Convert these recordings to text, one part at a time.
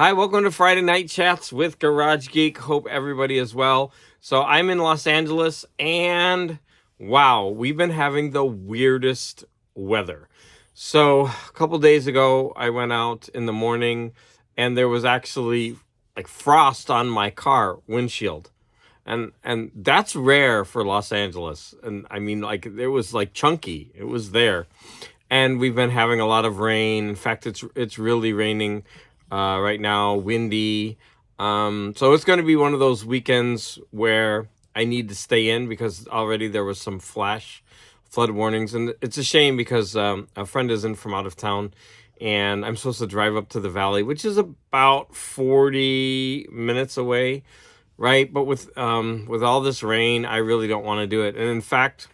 Hi, welcome to Friday Night Chats with Garage Geek. Hope everybody is well. So I'm in Los Angeles, and wow, we've been having the weirdest weather. So a couple days ago, I went out in the morning, and there was actually like frost on my car windshield. And that's rare for Los Angeles. And I mean, like, it was like chunky. It was there. And we've been having a lot of rain. In fact, it's really raining right now, windy. So it's going to be one of those weekends where I need to stay in because already there was some flash flood warnings. And it's a shame because a friend is in from out of town, and I'm supposed to drive up to the valley, which is about 40 minutes away, right? But with all this rain, I really don't want to do it. And in fact,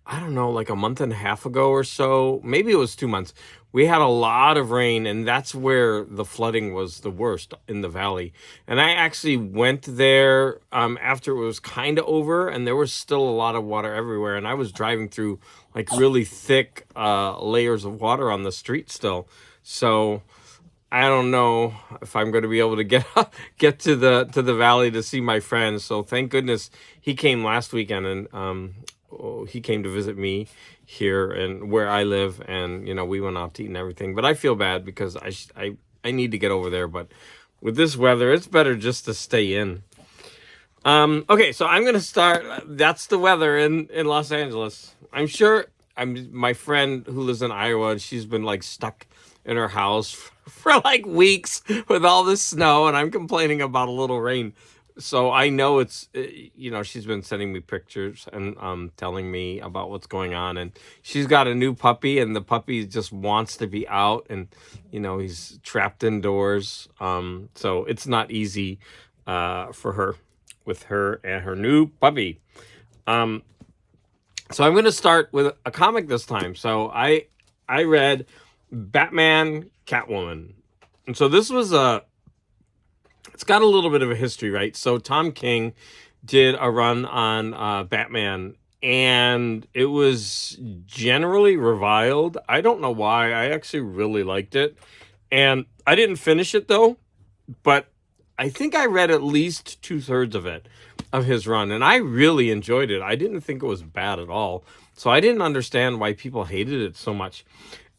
I don't know, like a month and a half ago or so, maybe it was 2 months, we had a lot of rain, and that's where the flooding was the worst in the valley. And I actually went there after it was kind of over, and there was still a lot of water everywhere. And I was driving through like really thick layers of water on the street still. So I don't know if I'm going to be able to get to the valley to see my friends. So thank goodness he came last weekend, and he came to visit me here and where I live, and we went out to eat and everything. But I feel bad because I need to get over there. But with this weather, it's better just to stay in. Okay, so I'm gonna start. That's the weather in Los Angeles. I'm sure my friend who lives in Iowa. She's been like stuck in her house for like weeks with all this snow, and I'm complaining about a little rain. So I know it's, she's been sending me pictures and telling me about what's going on. And she's got a new puppy, and the puppy just wants to be out, and, he's trapped indoors. So it's not easy for her with her and her new puppy. So I'm going to start with a comic this time. So I read Batman, Catwoman. And so this was it's got a little bit of a history, right? So Tom King did a run on Batman, and it was generally reviled. I don't know why. I actually really liked it. And I didn't finish it, though, but I think I read at least 2/3 of his run, and I really enjoyed it. I didn't think it was bad at all. So I didn't understand why people hated it so much.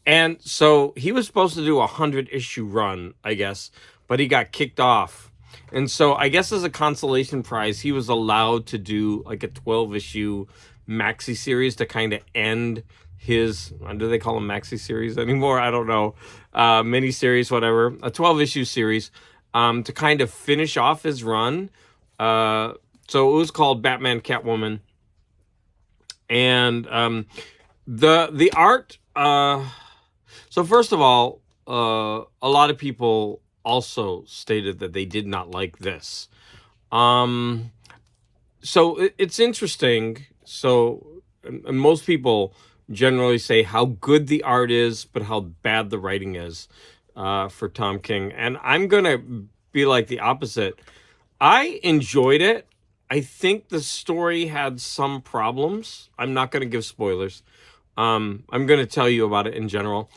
And so he was supposed to do a 100-issue run, I guess, but he got kicked off. And so I guess as a consolation prize, he was allowed to do like a 12-issue maxi series to kind of end his, do they call them maxi series anymore? I don't know. Mini series, whatever. A 12-issue series to kind of finish off his run. So it was called Batman, Catwoman. And the art... So first of all, a lot of people also stated that they did not like this. So it's interesting. So and most people generally say how good the art is, but how bad the writing is for Tom King. And I'm going to be like the opposite. I enjoyed it. I think the story had some problems. I'm not going to give spoilers. I'm going to tell you about it in general.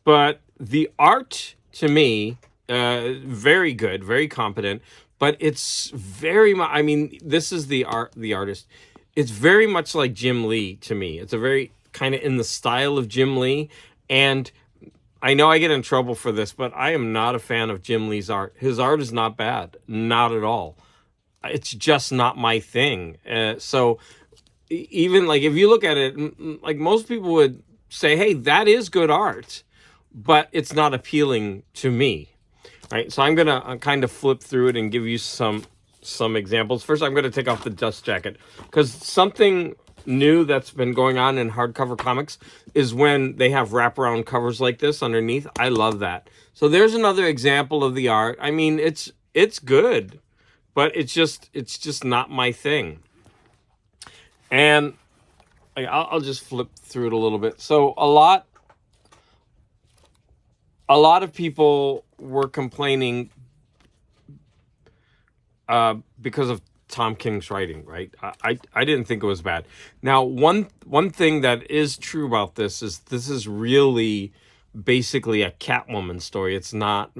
But the art, to me, very good, very competent, but it's very much, I mean, this is the artist. It's very much like Jim Lee to me. It's a very kind of in the style of Jim Lee. And I know I get in trouble for this, but I am not a fan of Jim Lee's art. His art is not bad, not at all. It's just not my thing. So even like, if you look at it, like most people would say, hey, that is good art, but it's not appealing to me, right? So I'm going to kind of flip through it and give you some examples. First, I'm going to take off the dust jacket, because something new that's been going on in hardcover comics is when they have wraparound covers like this underneath. I love that. So there's another example of the art. I mean, it's good, but it's just not my thing. And I'll just flip through it a little bit. So a lot of people were complaining because of Tom King's writing, right? I didn't think it was bad. Now, one thing that is true about this is really basically a Catwoman story. It's not,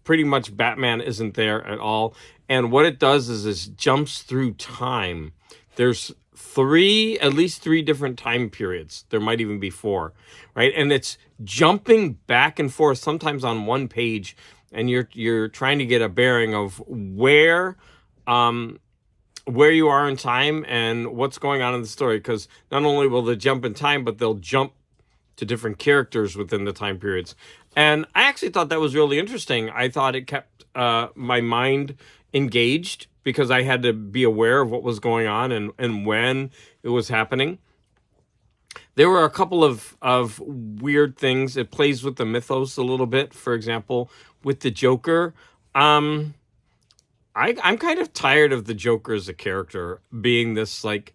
pretty much Batman isn't there at all. And what it does is it jumps through time. There's at least three different time periods. There might even be four, right? And it's jumping back and forth, sometimes on one page, and you're trying to get a bearing of where you are in time and what's going on in the story. Because not only will they jump in time, but they'll jump to different characters within the time periods. And I actually thought that was really interesting. I thought it kept my mind engaged because I had to be aware of what was going on and when it was happening. There were a couple of weird things. It plays with the mythos a little bit. For example, with the Joker. I'm kind of tired of the Joker as a character being this, like,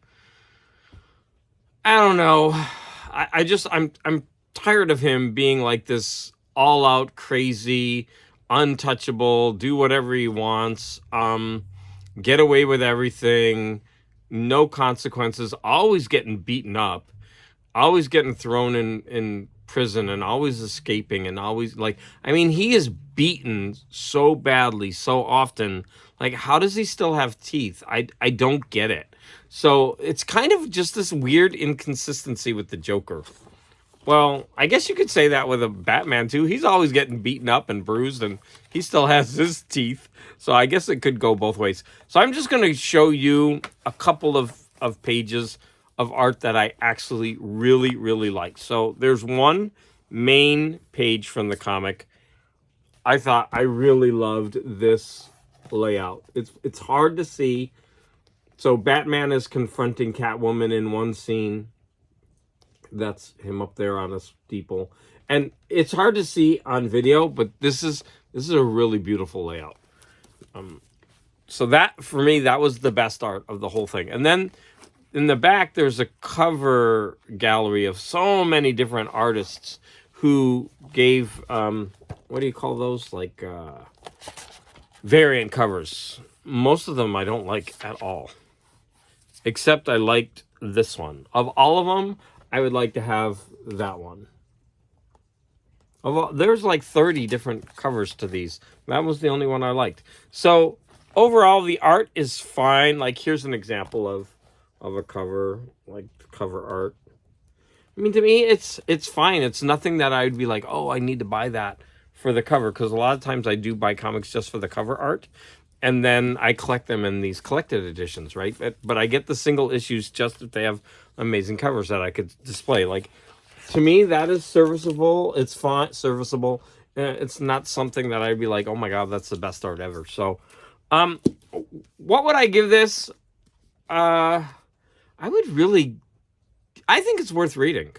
I don't know. I'm tired of him being like this all out crazy, untouchable, do whatever he wants, get away with everything, no consequences, always getting beaten up, always getting thrown in prison, and always escaping, and always, like, I mean, he is beaten so badly so often. Like, how does he still have teeth? I don't get it. So it's kind of just this weird inconsistency with the Joker. Well, I guess you could say that with a Batman too. He's always getting beaten up and bruised, and he still has his teeth. So I guess it could go both ways. So I'm just going to show you a couple of pages of art that I actually really, really like. So there's one main page from the comic. I thought I really loved this layout. It's hard to see. So Batman is confronting Catwoman in one scene. That's him up there on a steeple, and it's hard to see on video, but this is a really beautiful layout. So that, for me, that was the best art of the whole thing. And then in the back, there's a cover gallery of so many different artists who gave what do you call those, like variant covers. Most of them I don't like at all, except I liked this one. Of all of them, I would like to have that one. There's like 30 different covers to these. That was the only one I liked. So overall, the art is fine. Like, here's an example of a cover, like cover art. I mean, to me, it's fine. It's nothing that I'd be like, oh, I need to buy that for the cover. Because a lot of times I do buy comics just for the cover art. And then I collect them in these collected editions, right? But I get the single issues just if they have amazing covers that I could display. Like, to me, that is serviceable. It's fine, serviceable. It's not something that I'd be like, oh my God, that's the best art ever. So, what would I give this? I think it's worth reading.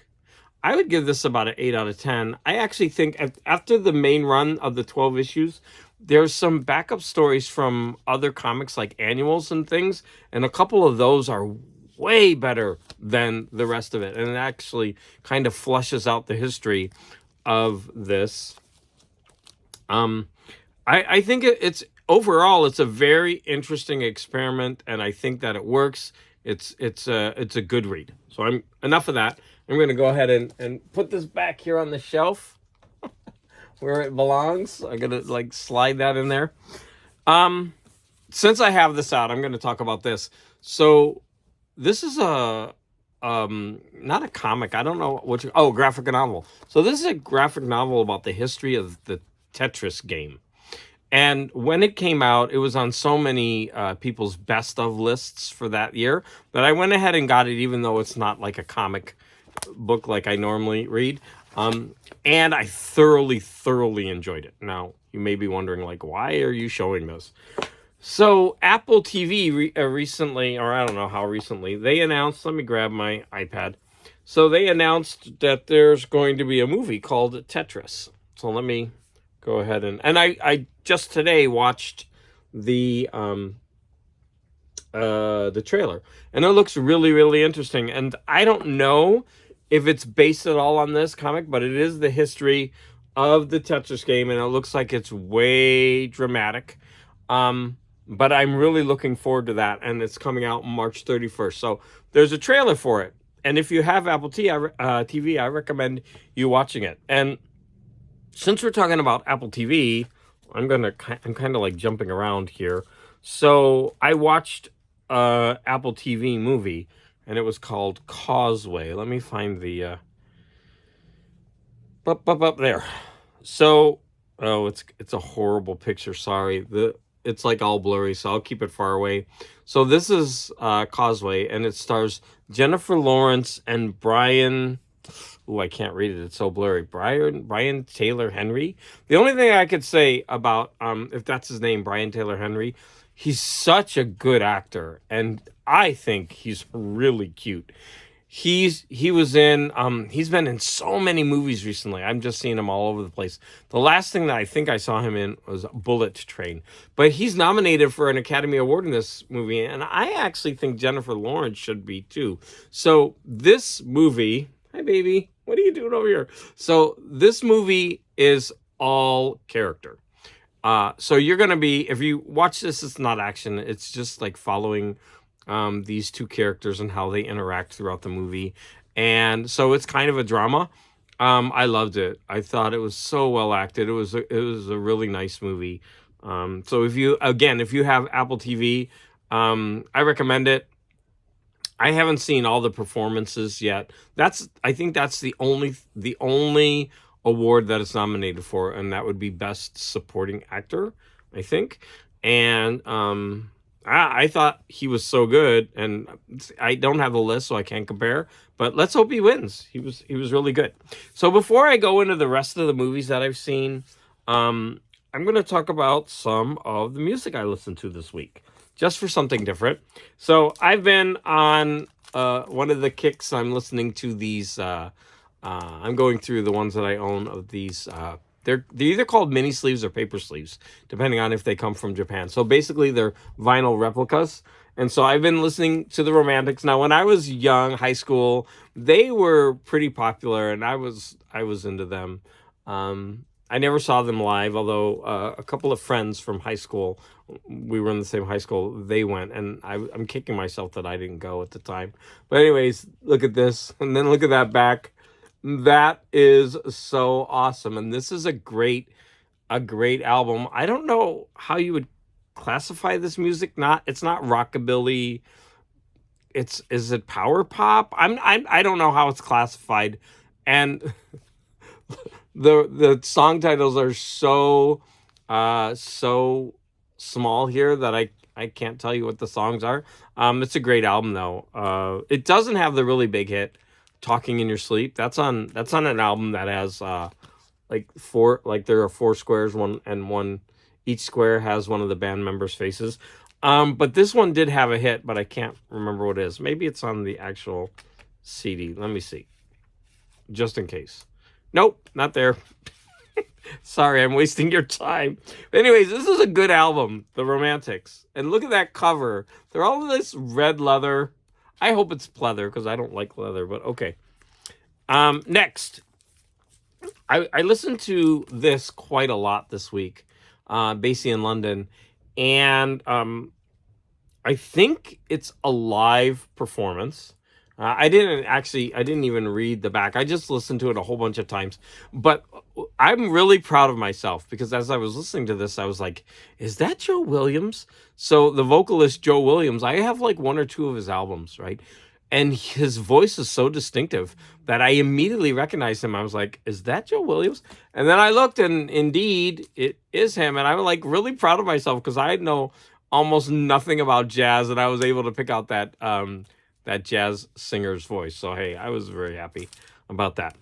I would give this about an 8 out of 10. I actually think after the main run of the 12 issues, there's some backup stories from other comics like annuals and things, and a couple of those are way better than the rest of it, and it actually kind of flushes out the history of this. I think it's overall it's a very interesting experiment, and I think that it works. It's a good read. So enough of that. I'm going to go ahead and put this back here on the shelf where it belongs. I'm going to like slide that in there. Since I have this out, I'm going to talk about this. So this is not a comic. I don't know graphic novel. So this is a graphic novel about the history of the Tetris game. And when it came out, it was on so many people's best of lists for that year that I went ahead and got it, even though it's not like a comic book like I normally read. And I thoroughly enjoyed it. Now, you may be wondering, like, why are you showing this? So Apple TV recently, or I don't know how recently, they announced, let me grab my iPad. So they announced that there's going to be a movie called Tetris. So let me go ahead and I just today watched the trailer, and it looks really interesting. And I don't know if it's based at all on this comic, but it is the history of the Tetris game, and it looks like it's way dramatic. But I'm really looking forward to that, and it's coming out March 31st. So there's a trailer for it. And if you have Apple TV, I recommend you watching it. And since we're talking about Apple TV, I'm kind of like jumping around here. So I watched Apple TV movie, and it was called Causeway. Let me find the up there. So, oh, it's a horrible picture. Sorry, it's like all blurry, so I'll keep it far away. So this is Causeway, and it stars Jennifer Lawrence and Brian. Oh, I can't read it. It's so blurry. Brian Taylor Henry. The only thing I could say about if that's his name, Brian Taylor Henry, he's such a good actor, and I think he's really cute. He's been in so many movies recently. I'm just seeing him all over the place. The last thing that I think I saw him in was Bullet Train. But he's nominated for an Academy Award in this movie, and I actually think Jennifer Lawrence should be too. So this movie, hi baby, what are you doing over here? So this movie is all character. So you're gonna be, if you watch this, it's not action. It's just like following these two characters and how they interact throughout the movie. And so it's kind of a drama. I loved it. I thought it was so well acted. It was a really nice movie. So if you have Apple TV, I recommend it. I haven't seen all the performances yet. I think that's the only award that it's nominated for, and that would be Best Supporting Actor, I think. And I thought he was so good, and I don't have the list, so I can't compare. But let's hope he wins. He was really good. So before I go into the rest of the movies that I've seen, I'm going to talk about some of the music I listened to this week, just for something different. So I've been on one of the kicks. I'm listening to these. I'm going through the ones that I own of these. They're either called mini sleeves or paper sleeves, depending on if they come from Japan. So basically, they're vinyl replicas. And so I've been listening to the Romantics. Now, when I was young, high school, they were pretty popular, and I was into them. I never saw them live, although a couple of friends from high school, we were in the same high school, they went, and I'm kicking myself that I didn't go at the time. But anyways, look at this, and then look at that back. That is so awesome, and this is a great album. I don't know how you would classify this music. It's not rockabilly. Is it power pop? I don't know how it's classified, and the song titles are so small here that I can't tell you what the songs are. It's a great album though. It doesn't have the really big hit, Talking in Your Sleep. That's on an album that has there are four squares, each square has one of the band members' faces. But this one did have a hit, but I can't remember what it is. Maybe it's on the actual CD. Let me see. Just in case. Nope, not there. Sorry, I'm wasting your time. But anyways, this is a good album, The Romantics. And look at that cover. They're all in this red leather. I hope it's pleather because I don't like leather, but okay. Next, I listened to this quite a lot this week, Basie in London, and I think it's a live performance. I didn't even read the back. I just listened to it a whole bunch of times. But I'm really proud of myself because as I was listening to this, I was like, is that Joe Williams? So the vocalist Joe Williams, I have like one or two of his albums, right? And his voice is so distinctive that I immediately recognized him. I was like, is that Joe Williams? And then I looked, and indeed, it is him. And I'm like really proud of myself because I know almost nothing about jazz, and I was able to pick out that jazz singer's voice. So hey, I was very happy about that.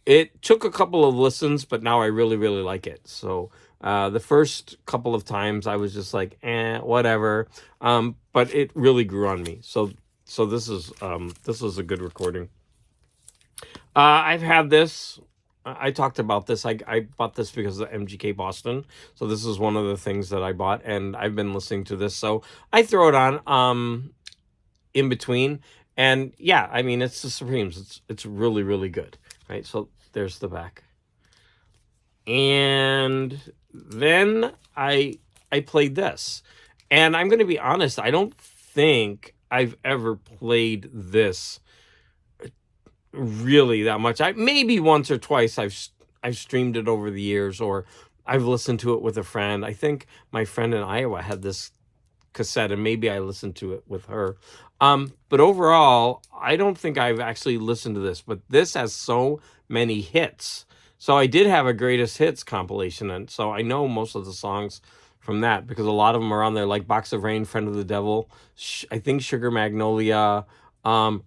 It took a couple of listens, but now I really, really like it. So the first couple of times I was just like, whatever. But it really grew on me. So this is a good recording. I've had this. I talked about this. I bought this because of MGK Boston. So this is one of the things that I bought, and I've been listening to this. So I throw it on in between. And yeah, I mean, it's the Supremes. It's really, really good. Right? So there's the back. And then I played this. And I'm going to be honest, I don't think I've ever played this really that much. Maybe once or twice I've streamed it over the years, or I've listened to it with a friend. I think my friend in Iowa had this cassette, and maybe I listened to it with her. But overall, I don't think I've actually listened to this, but this has so many hits. So I did have a greatest hits compilation, and so I know most of the songs from that because a lot of them are on there, like Box of Rain, Friend of the Devil, I think Sugar Magnolia,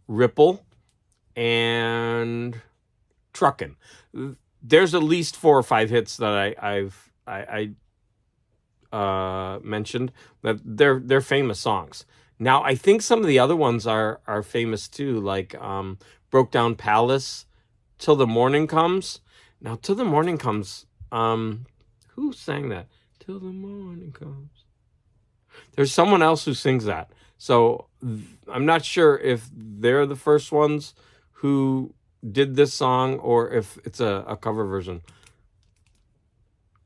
Ripple, and Truckin'. There's at least 4 or 5 hits that I mentioned that they're famous songs. Now I think some of the other ones are famous too, like Broke Down Palace, Till the Morning Comes. Now Till the Morning Comes, who sang that? Till the morning comes. There's someone else who sings that. So I'm not sure if they're the first ones who did this song or if it's a cover version.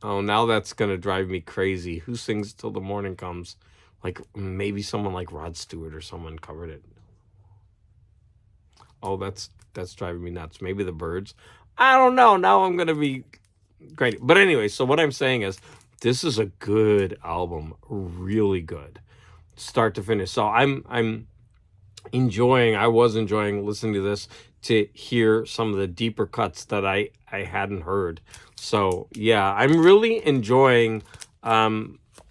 Oh, now that's going to drive me crazy. Who sings Till the Morning Comes? Like maybe someone like Rod Stewart or someone covered it. Oh, that's driving me nuts. Maybe the Byrds. I don't know. Now I'm going to be great. But anyway, so what I'm saying is this is a good album. Really good. Start to finish. So I was enjoying listening to this to hear some of the deeper cuts that I hadn't heard. So yeah, I'm really enjoying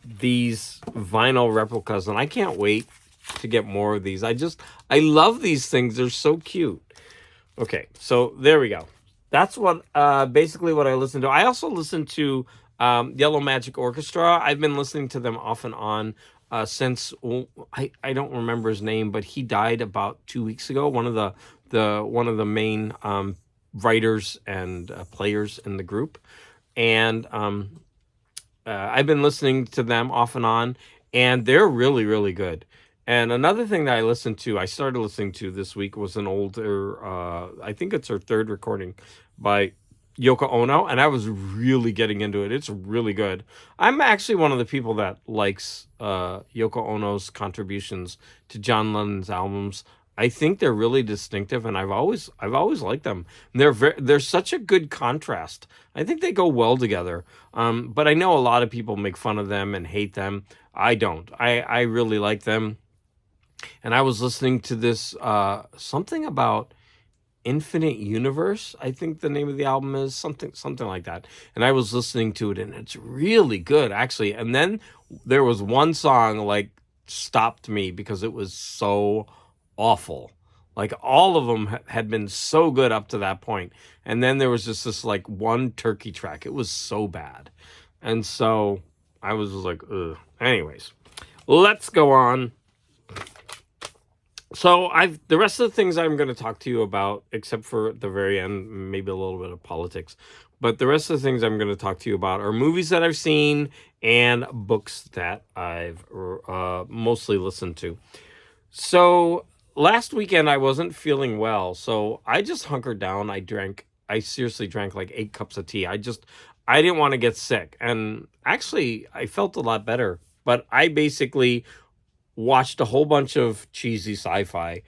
these vinyl replicas, and I can't wait to get more of these. I love these things. They're so cute. Okay, so there we go. That's what basically what I listen to. I also listen to Yellow Magic Orchestra. I've been listening to them off and on since I don't remember his name, but he died about 2 weeks ago. One of the main writers and players in the group, and I've been listening to them off and on, and they're really, really good. And another thing that I started listening to this week was an older, I think it's her 3rd recording by Yoko Ono, and I was really getting into it. It's really good. I'm actually one of the people that likes Yoko Ono's contributions to John Lennon's albums. I think they're really distinctive, and I've always liked them. They're such a good contrast. I think they go well together. But I know a lot of people make fun of them and hate them. I don't. I really like them. And I was listening to this something about Infinite Universe, I think the name of the album is, something like that. And I was listening to it, and it's really good, actually. And then there was one song like stopped me because it was so awful. Like all of them had been so good up to that point, and then there was just this like one Turkey track. It was so bad, and so I was just like, ugh. Anyways, let's go on. So the rest of the things I'm going to talk to you about, except for at the very end, maybe a little bit of politics, but the rest of the things I'm going to talk to you about are movies that I've seen and books that I've mostly listened to. So last weekend I wasn't feeling well, so I just hunkered down. I seriously drank like 8 cups of tea. I didn't want to get sick, and actually I felt a lot better, but I basically watched a whole bunch of cheesy sci-fi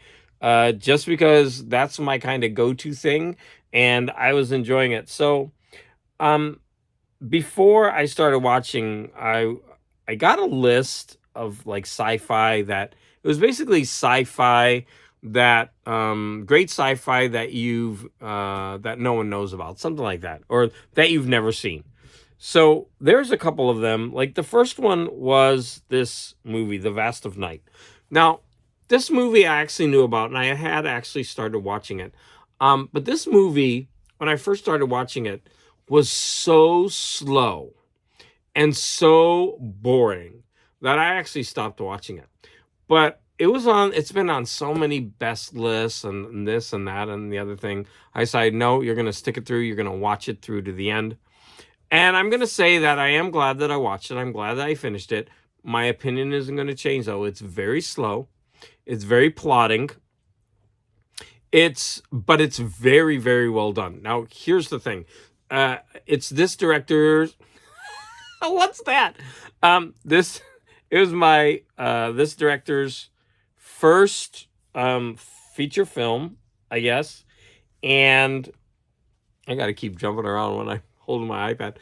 just because that's my kind of go-to thing, and I was enjoying it. So before I started watching, I got a list of like sci-fi that it was basically sci-fi that great sci-fi that that no one knows about, something like that, or that you've never seen. So there's a couple of them. Like the first one was this movie, The Vast of Night. Now, this movie I actually knew about, and I had actually started watching it. But this movie, when I first started watching it, was so slow and so boring that I actually stopped watching it. But it's been on so many best lists and this and that and the other thing. I decided, no, you're going to stick it through. You're going to watch it through to the end. And I'm going to say that I am glad that I watched it. I'm glad that I finished it. My opinion isn't going to change, though. It's very slow. It's very plodding. But it's very, very well done. Now, here's the thing. It's this director's... What's that? This director's first feature film, I guess. And I got to keep jumping around when I'm holding my iPad.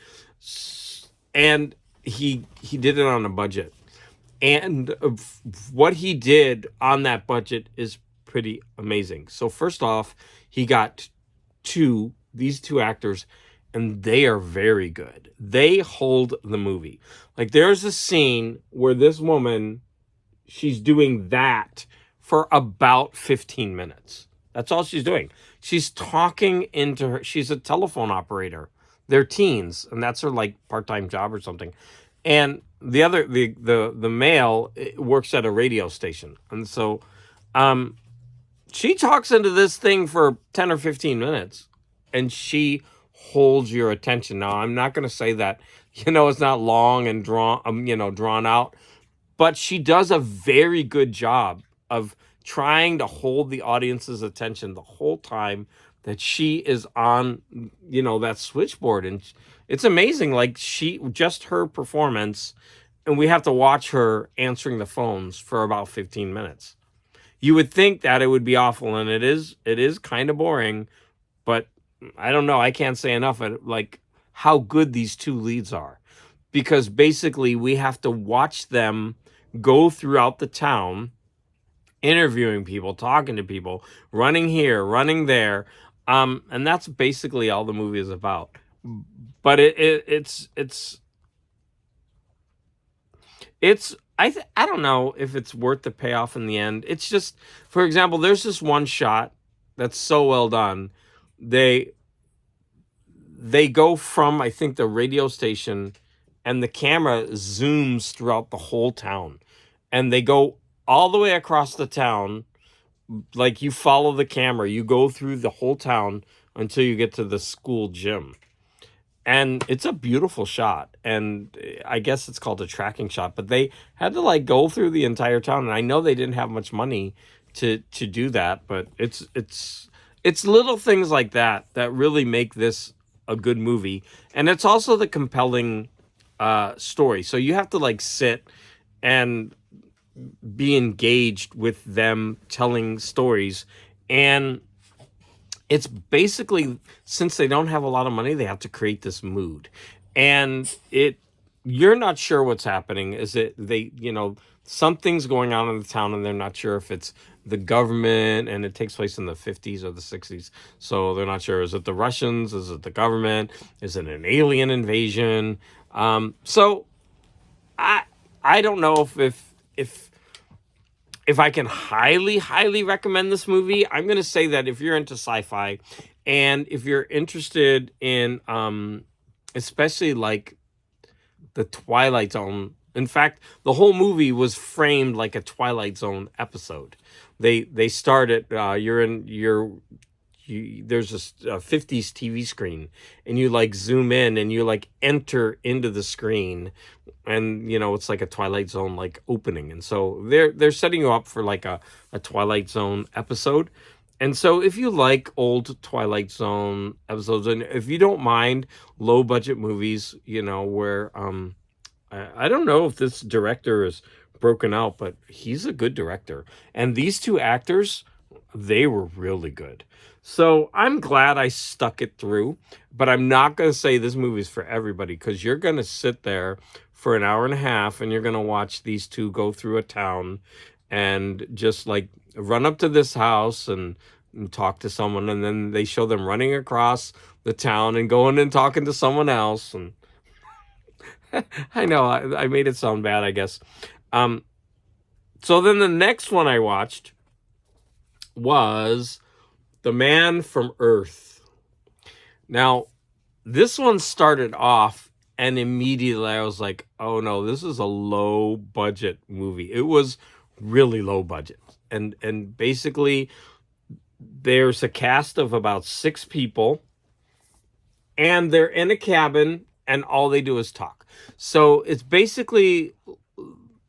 And he did it on a budget. And what he did on that budget is pretty amazing. So first off, he got these two actors, and they are very good. They hold the movie. Like, there's a scene where this woman, she's doing that for about 15 minutes. That's all she's doing. She's talking into her. She's a telephone operator. They're teens, and that's her like part-time job or something. And the male works at a radio station, and so she talks into this thing for 10 or 15 minutes, and she holds your attention. Now, I'm not going to say that, it's not long and drawn out, but she does a very good job of trying to hold the audience's attention the whole time that she is on, that switchboard. And it's amazing. Like, just her performance, and we have to watch her answering the phones for about 15 minutes. You would think that it would be awful, and it is kind of boring, but I don't know. I can't say enough like how good these two leads are, because basically we have to watch them go throughout the town, interviewing people, talking to people, running here, running there. And that's basically all the movie is about. But it's I don't know if it's worth the payoff in the end. It's just, for example, there's this one shot that's so well done. They go from, I think, the radio station, and the camera zooms throughout the whole town, and they go all the way across the town. Like, you follow the camera, you go through the whole town until you get to the school gym. And it's a beautiful shot. And I guess it's called a tracking shot, but they had to like go through the entire town. And I know they didn't have much money to do that, but it's little things like that really make this a good movie. And it's also the compelling story. So you have to like sit and be engaged with them telling stories. And it's basically, since they don't have a lot of money, they have to create this mood. And you're not sure what's happening. Is it something's going on in the town, and they're not sure if it's the government, and it takes place in the 50s or the 60s. So they're not sure. Is it the Russians? Is it the government? Is it an alien invasion? So I don't know if I can highly, highly recommend this movie. I'm going to say that if you're into sci-fi, and if you're interested in, especially like the Twilight Zone. In fact, the whole movie was framed like a Twilight Zone episode. They started, there's this 50s TV screen, and you like zoom in and you like enter into the screen, and it's like a Twilight Zone like opening. And so they're setting you up for like a Twilight Zone episode. And so if you like old Twilight Zone episodes, and if you don't mind low budget movies, where I don't know if this director is broken out, but he's a good director. And these two actors, they were really good. So I'm glad I stuck it through, but I'm not going to say this movie's for everybody, because you're going to sit there for an hour and a half, and you're going to watch these two go through a town and just like run up to this house and talk to someone. And then they show them running across the town and going and talking to someone else. And I know I made it sound bad, I guess. So then the next one I watched was The Man from Earth. Now, this one started off, and immediately I was like, oh no, this is a low budget movie. It was really low budget. And basically there's a cast of about 6 people, and they're in a cabin, and all they do is talk. So it's basically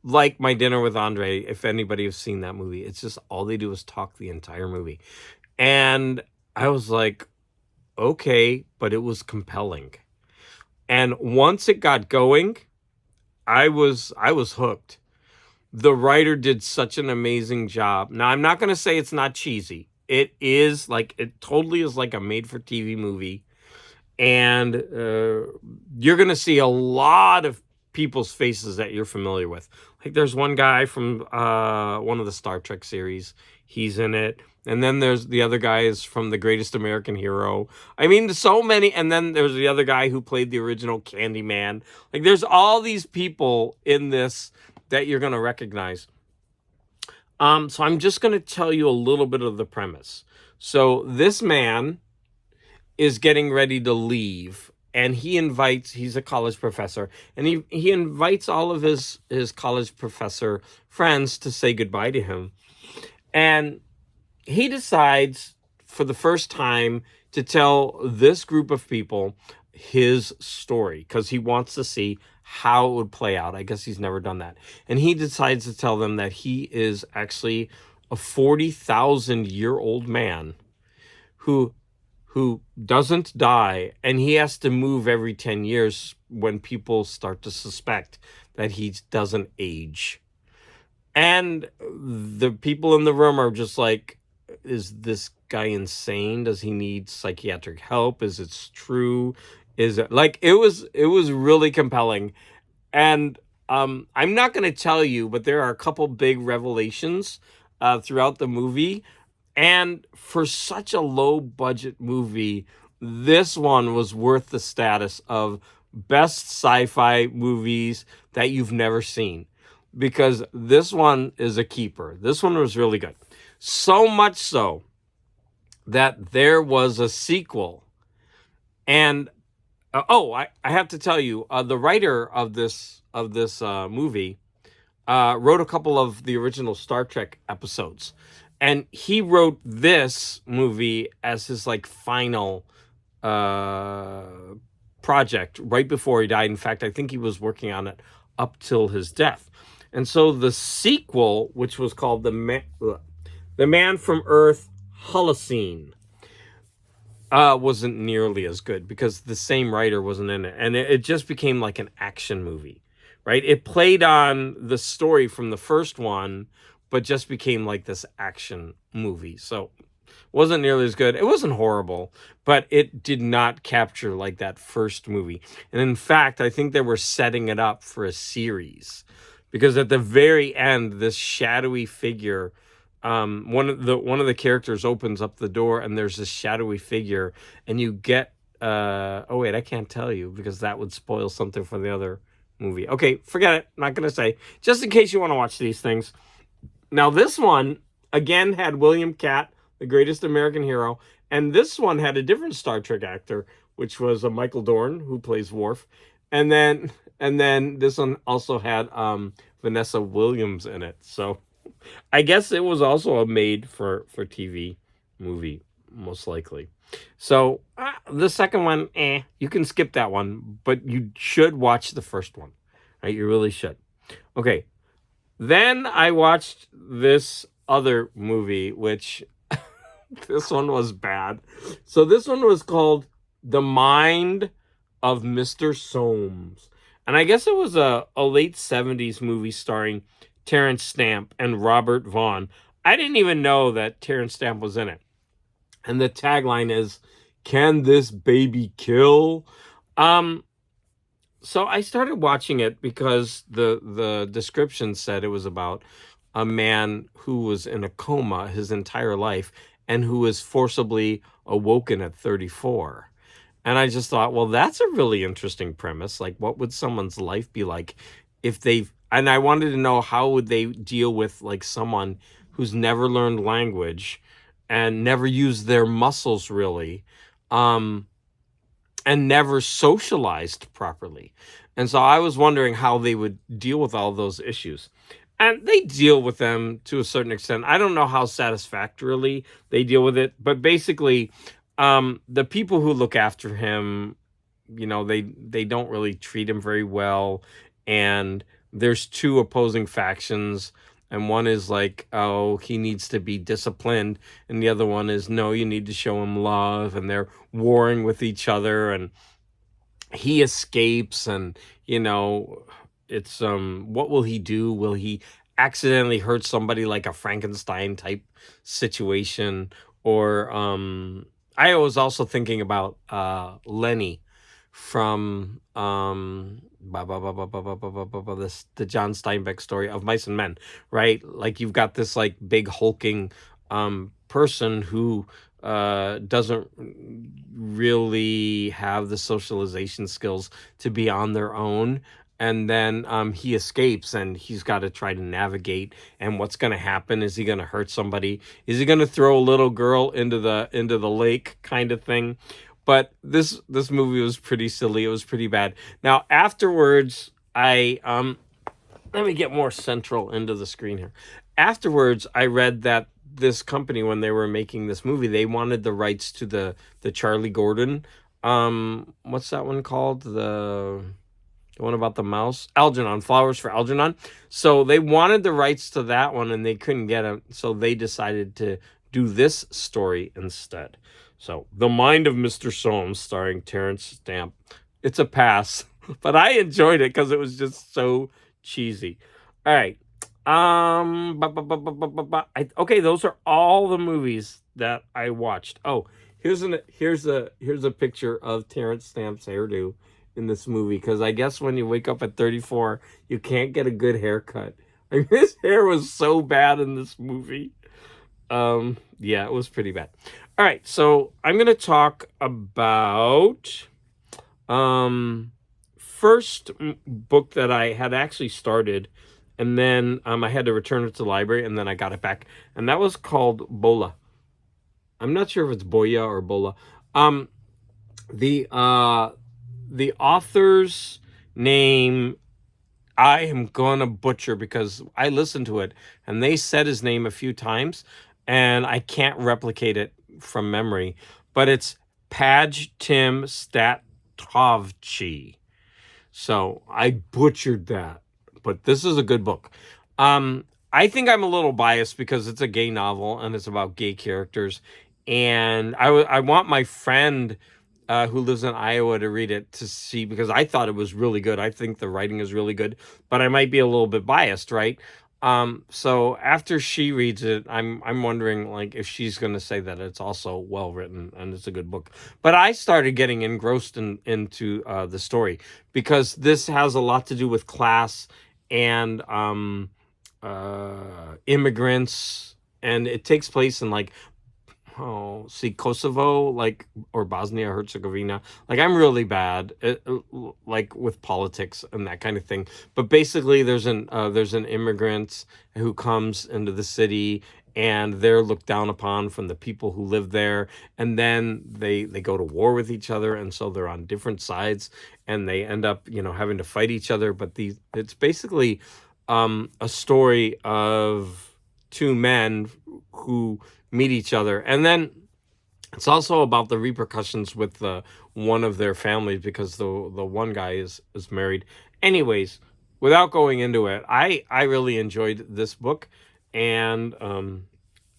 like My Dinner with Andre, if anybody has seen that movie. It's just all they do is talk the entire movie. And I was like, okay, but it was compelling. And once it got going, I was hooked. the writer did such an amazing job. Now, I'm not going to say it's not cheesy. It is like, it totally is like a made for TV movie. And you're going to see a lot of people's faces that you're familiar with. Like there's one guy from one of the Star Trek series. He's in it. And then there's the other guy is from The Greatest American Hero. I mean, so many. And then there's the other guy who played the original Candyman. Like there's all these people in this that you're going to recognize. So I'm just going to tell you a little bit of the premise. So this man is getting ready to leave, and he's a college professor, and he invites all of his college professor friends to say goodbye to him. And he decides for the first time to tell this group of people his story because he wants to see how it would play out. I guess he's never done that. And he decides to tell them that he is actually a 40,000-year-old man who doesn't die, and he has to move every 10 years when people start to suspect that he doesn't age. And the people in the room are just like, is this guy insane? Does he need psychiatric help? Is it true? Is it like, it was really compelling. And I'm not going to tell you, but there are a couple big revelations throughout the movie. And for such a low budget movie, this one was worth the status of best sci-fi movies that you've never seen, because this one is a keeper. This one was really good. So much so that there was a sequel. And I have to tell you, the writer of this movie wrote a couple of the original Star Trek episodes. And he wrote this movie as his like final project right before he died. In fact, I think he was working on it up till his death. And so the sequel, which was called The Man from Earth, Holocene, wasn't nearly as good because the same writer wasn't in it. And it just became like an action movie, right? It played on the story from the first one, but just became like this action movie. So wasn't nearly as good. It wasn't horrible, but it did not capture like that first movie. And in fact, I think they were setting it up for a series, because at the very end, this shadowy figure, one of the characters opens up the door and there's this shadowy figure, and you get oh wait, I can't tell you because that would spoil something for the other movie. Okay, forget it. Not going to say, just in case you want to watch these things. Now, this one, again, had William Catt, The Greatest American Hero, and this one had a different Star Trek actor, which was Michael Dorn, who plays Worf, and then this one also had Vanessa Williams in it. So I guess it was also a made for TV movie, most likely. So the second one, you can skip that one, but you should watch the first one, right? You really should. Okay. Then I watched this other movie, which this one was bad. So this one was called The Mind of Mr. Soames. And I guess it was a late 70s movie starring Terence Stamp and Robert Vaughn. I didn't even know that Terence Stamp was in it. And the tagline is, "Can this baby kill?" So I started watching it because the description said it was about a man who was in a coma his entire life and who was forcibly awoken at 34. And I just thought, well, that's a really interesting premise. Like, what would someone's life be like if and I wanted to know how would they deal with like someone who's never learned language and never used their muscles really, and never socialized properly. And so I was wondering how they would deal with all those issues. And they deal with them to a certain extent. I don't know how satisfactorily they deal with it, but basically, the people who look after him, they don't really treat him very well. And there's two opposing factions. And one is like, oh, he needs to be disciplined. And the other one is, no, you need to show him love. And they're warring with each other. And he escapes. And, it's, what will he do? Will he accidentally hurts somebody, like a Frankenstein type situation. Or I was also thinking about Lenny from the John Steinbeck story of Mice and Men, right? Like you've got this like big hulking person who doesn't really have the socialization skills to be on their own, and then he escapes and he's got to try to navigate. And what's going to happen? Is he going to hurt somebody? Is he going to throw a little girl into the lake, kind of thing? But this movie was pretty silly. It was pretty bad. Now afterwards, I let me get more central into the screen here. Afterwards, I read that this company, when they were making this movie, they wanted the rights to the Charlie Gordon. What's that one called? The one about the mouse? Algernon, Flowers for Algernon. So they wanted the rights to that one and they couldn't get them. So they decided to do this story instead. So The Mind of Mr. Soames, starring Terence Stamp. It's a pass, but I enjoyed it because it was just so cheesy. All right. Okay, those are all the movies that I watched. Oh, here's a picture of Terence Stamp's hairdo in this movie, because I guess when you wake up at 34, you can't get a good haircut. I mean, his hair was so bad in this movie. Yeah, it was pretty bad. All right, so I'm going to talk about first book that I had actually started, and then I had to return it to the library, and then I got it back, and that was called Bola. I'm not sure if it's Boya or Bola. The author's name I am gonna butcher because I listened to it and they said his name a few times and I can't replicate it from memory, but it's Paj Tim Statovci. So I butchered that, but this is a good book. I think I'm a little biased because it's a gay novel and it's about gay characters, and I want my friend who lives in Iowa to read it to see, because I thought it was really good. I think the writing is really good, but I might be a little bit biased, right? So after she reads it, I'm wondering like if she's going to say that it's also well written and it's a good book. But I started getting engrossed into the story because this has a lot to do with class and immigrants, and it takes place in like Kosovo, like, or Bosnia Herzegovina. Like, I'm really bad at, like, with politics and that kind of thing. But basically, there's an immigrant who comes into the city, and they're looked down upon from the people who live there. And then they go to war with each other, and so they're on different sides, and they end up, having to fight each other. But it's basically a story of two men who meet each other, and then it's also about the repercussions with one of their families, because the one guy is married. Anyways, without going into it, I really enjoyed this book, and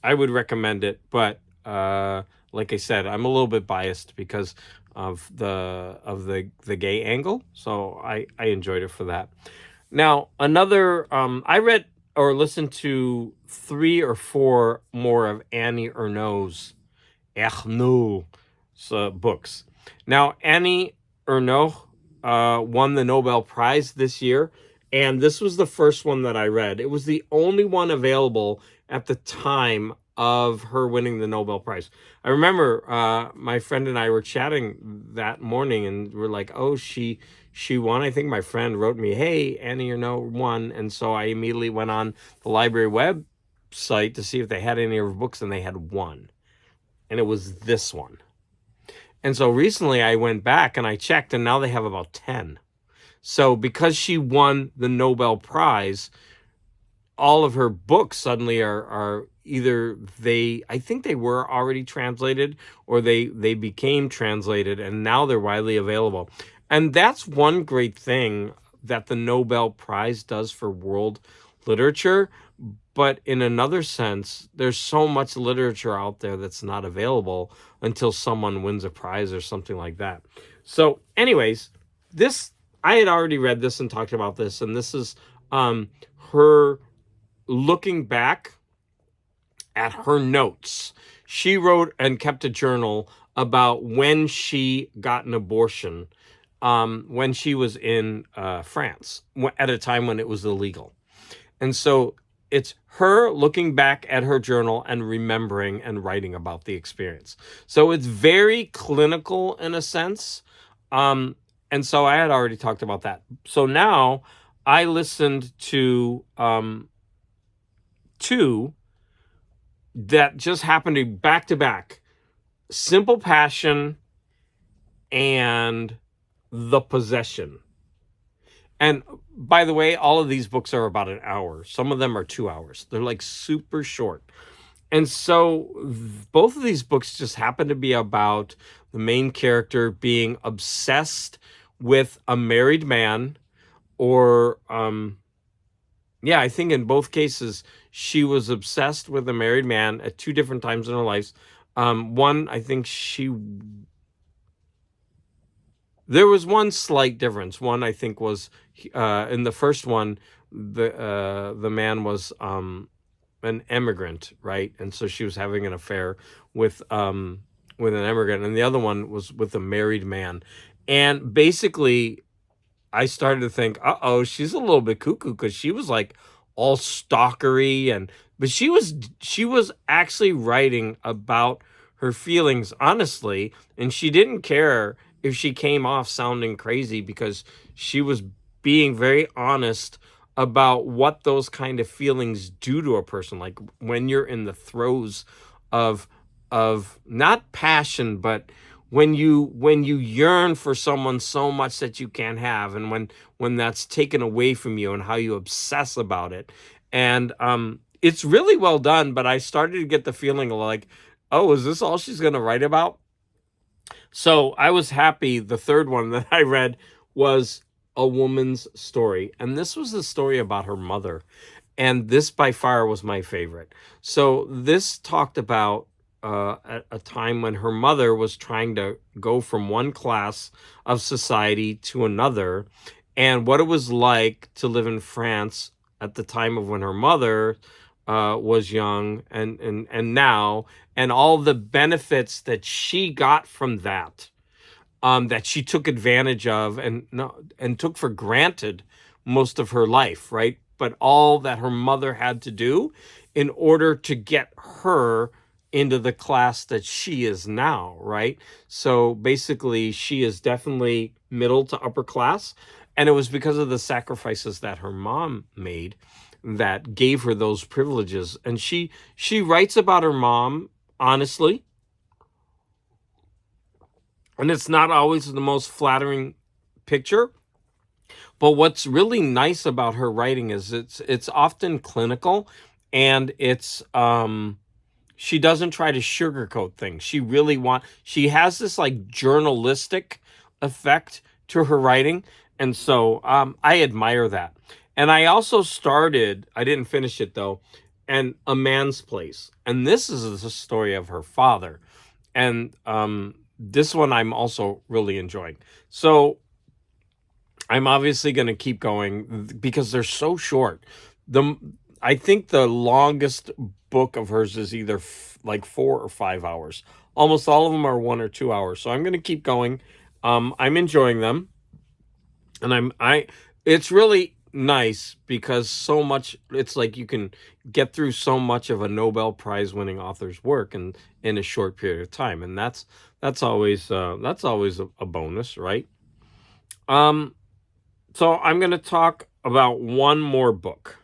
I would recommend it. But like I said, I'm a little bit biased because of the gay angle, so I enjoyed it for that. Now another I read or listened to 3 or 4 more of Annie Ernaux's books. Now, Annie Ernaux won the Nobel Prize this year, and this was the first one that I read. It was the only one available at the time of her winning the Nobel Prize. I remember my friend and I were chatting that morning, and we're like, oh, she won. I think my friend wrote me, hey, Annie Ernaux won. And so I immediately went on the library website to see if they had any of her books, and they had one. And it was this one. And so recently I went back and I checked, and now they have about 10. So because she won the Nobel Prize, all of her books suddenly are either I think they were already translated, or they became translated, and now they're widely available. And that's one great thing that the Nobel Prize does for world literature. But in another sense, there's so much literature out there that's not available until someone wins a prize or something like that. So anyways, I had already read this and talked about this, and this is her looking back at her notes. She wrote and kept a journal about when she got an abortion when she was in France at a time when it was illegal. And so it's her looking back at her journal and remembering and writing about the experience. So it's very clinical in a sense. And so I had already talked about that. So now I listened to two that just happened to be back to back: Simple Passion and The Possession. And by the way, all of these books are about an hour. Some of them are 2 hours. They're like super short. And so both of these books just happen to be about the main character being obsessed with a married man, or I think in both cases she was obsessed with a married man at two different times in her life. One, I think there was one slight difference. One, I think, was in the first one, the man was an immigrant, right? And so she was having an affair with an immigrant, and the other one was with a married man. And basically, I started to think, she's a little bit cuckoo, because she was like all stalkery, but she was actually writing about her feelings honestly, and she didn't care if she came off sounding crazy, because she was being very honest about what those kind of feelings do to a person. Like when you're in the throes of not passion, but when you yearn for someone so much that you can't have, and when that's taken away from you, and how you obsess about it. And it's really well done, but I started to get the feeling like, oh, is this all she's going to write about? So I was happy. The third one that I read was A Woman's Story. And this was the story about her mother. And this by far was my favorite. So this talked about at a time when her mother was trying to go from one class of society to another, and what it was like to live in France at the time of when her mother was young and now, and all the benefits that she got from that, that she took advantage of and took for granted most of her life, right? But all that her mother had to do in order to get her into the class that she is now, right? So basically, she is definitely middle to upper class, and it was because of the sacrifices that her mom made that gave her those privileges. And she writes about her mom honestly, and it's not always the most flattering picture. But what's really nice about her writing is it's often clinical, and it's she doesn't try to sugarcoat things. She has this like journalistic effect to her writing, and so I admire that. And I also I didn't finish it though, and A Man's Place. And this is the story of her father. And this one I'm also really enjoying. So I'm obviously going to keep going because they're so short. I think the longest book of hers is either like 4 or 5 hours. Almost all of them are 1 or 2 hours. So I'm going to keep going. I'm enjoying them, and it's really nice because so much. It's like you can get through so much of a Nobel Prize winning author's work in a short period of time, and that's always a bonus, right? So I'm going to talk about one more book.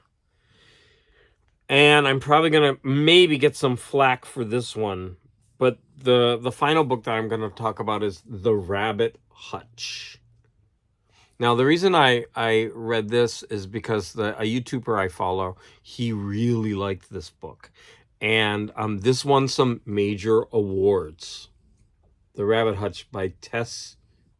And I'm probably going to maybe get some flack for this one. But the final book that I'm going to talk about is The Rabbit Hutch. Now, the reason I read this is because a YouTuber I follow, he really liked this book. And this won some major awards. The Rabbit Hutch by Tess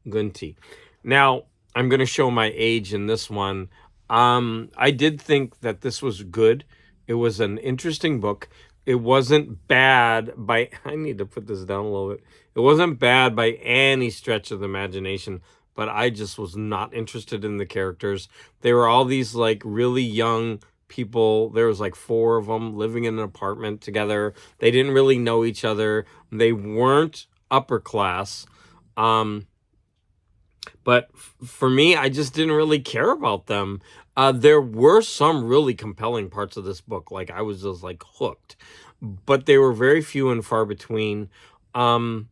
Gunty. Now, I'm going to show my age in this one. I did think that this was good. It was an interesting book. It wasn't bad by... I need to put this down a little bit. It wasn't bad by any stretch of the imagination, but I just was not interested in the characters. They were all these like really young people. There was like 4 of them living in an apartment together. They didn't really know each other. They weren't upper class. But for me, I just didn't really care about them. There were some really compelling parts of this book. Like, I was just like hooked, but they were very few and far between. I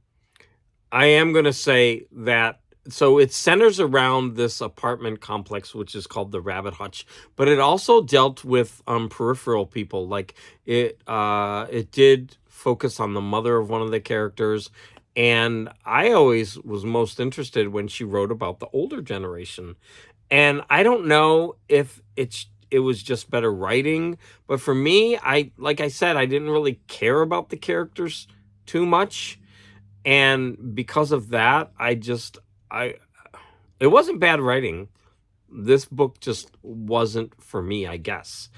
am going to say that, so it centers around this apartment complex, which is called the Rabbit Hutch, but it also dealt with peripheral people. Like, it did focus on the mother of one of the characters, and I always was most interested when she wrote about the older generation. And I don't know if it was just better writing, but for me, like I said, I didn't really care about the characters too much. And because of that, it wasn't bad writing. This book just wasn't for me, I guess.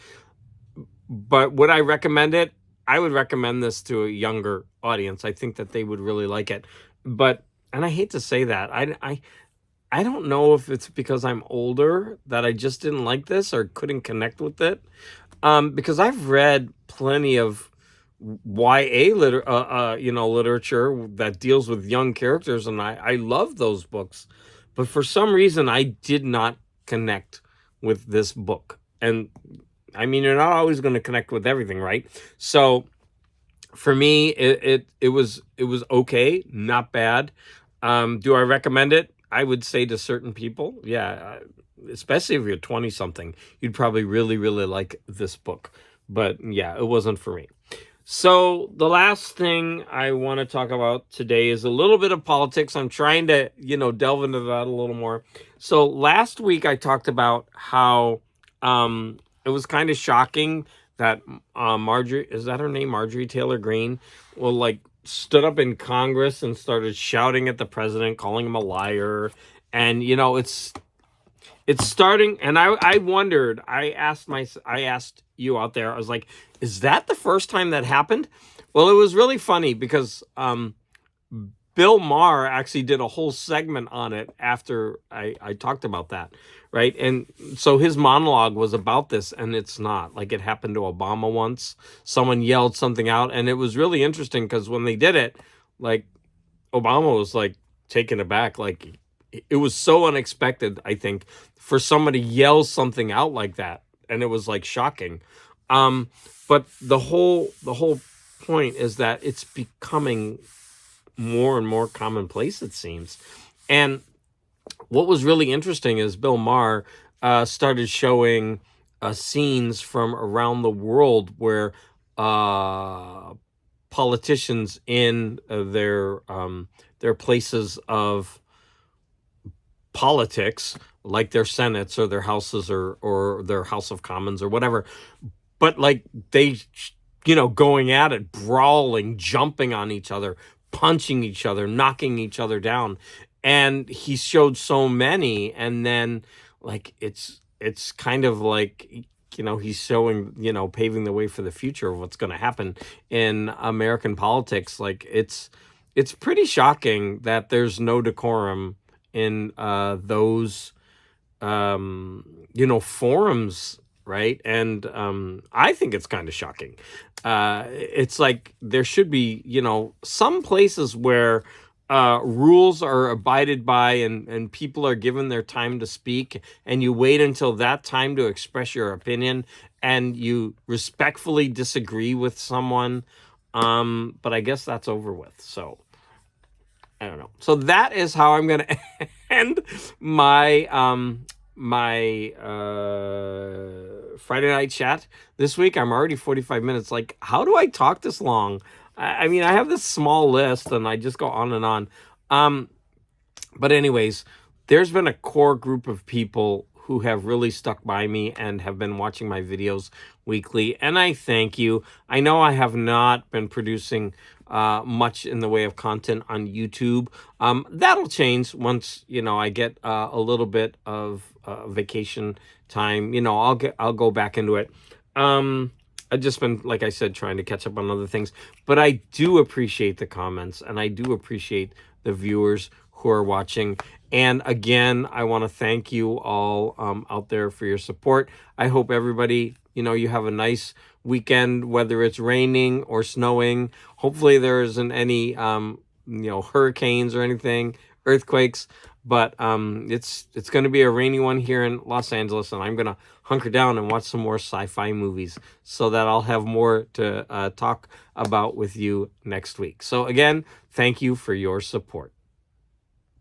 But would I recommend it? I would recommend this to a younger audience. I think that they would really like it. And I hate to say that. I don't know if it's because I'm older that I just didn't like this or couldn't connect with it. Because I've read plenty of YA literature that deals with young characters, and I love those books. But for some reason, I did not connect with this book. And I mean, you're not always going to connect with everything, right? So for me, it was okay, not bad. Do I recommend it? I would say to certain people, yeah, especially if you're 20 something, you'd probably really, really like this book. But yeah, it wasn't for me. So the last thing I want to talk about today is a little bit of politics. I'm trying to, delve into that a little more. So last week I talked about how it was kind of shocking that Marjorie, is that her name? Marjorie Taylor Greene, stood up in Congress and started shouting at the president, calling him a liar. And, it's starting, and I wondered, I asked you out there, I was like, is that the first time that happened? Well, it was really funny because Bill Maher actually did a whole segment on it after I talked about that, right? And so his monologue was about this, and it's not. Like, it happened to Obama once. Someone yelled something out, and it was really interesting because when they did it, like, Obama was, like, taken aback. Like, it was so unexpected, I think, for somebody to yell something out like that, and it was, like, shocking. But the whole point is that it's becoming more and more commonplace, it seems. And what was really interesting is Bill Maher started showing scenes from around the world where politicians in their places of politics, like their senates or their houses or their House of Commons or whatever, but like they, going at it, brawling, jumping on each other, punching each other, knocking each other down. And he showed so many, and then like it's kind of like, he's showing, paving the way for the future of what's going to happen in American politics. Like, it's pretty shocking that there's no decorum in those forums, right? And I think it's kind of shocking. It's like there should be, some places where rules are abided by and people are given their time to speak, and you wait until that time to express your opinion, and you respectfully disagree with someone. But I guess that's over with. So I don't know. So that is how I'm going to end my Friday night chat this week. I'm already 45 minutes. Like, how do I talk this long? I mean, I have this small list and I just go on and on. But anyways, there's been a core group of people who have really stuck by me and have been watching my videos weekly, and I thank you. I know I have not been producing much in the way of content on YouTube. That'll change once, I get a little bit of vacation time. I'll go back into it. I've just been, like I said, trying to catch up on other things. But I do appreciate the comments, and I do appreciate the viewers who are watching. And again, I want to thank you all out there for your support. I hope everybody you have a nice weekend, whether it's raining or snowing. Hopefully there isn't any, hurricanes or anything, earthquakes. But it's going to be a rainy one here in Los Angeles, and I'm going to hunker down and watch some more sci-fi movies so that I'll have more to talk about with you next week. So again, thank you for your support.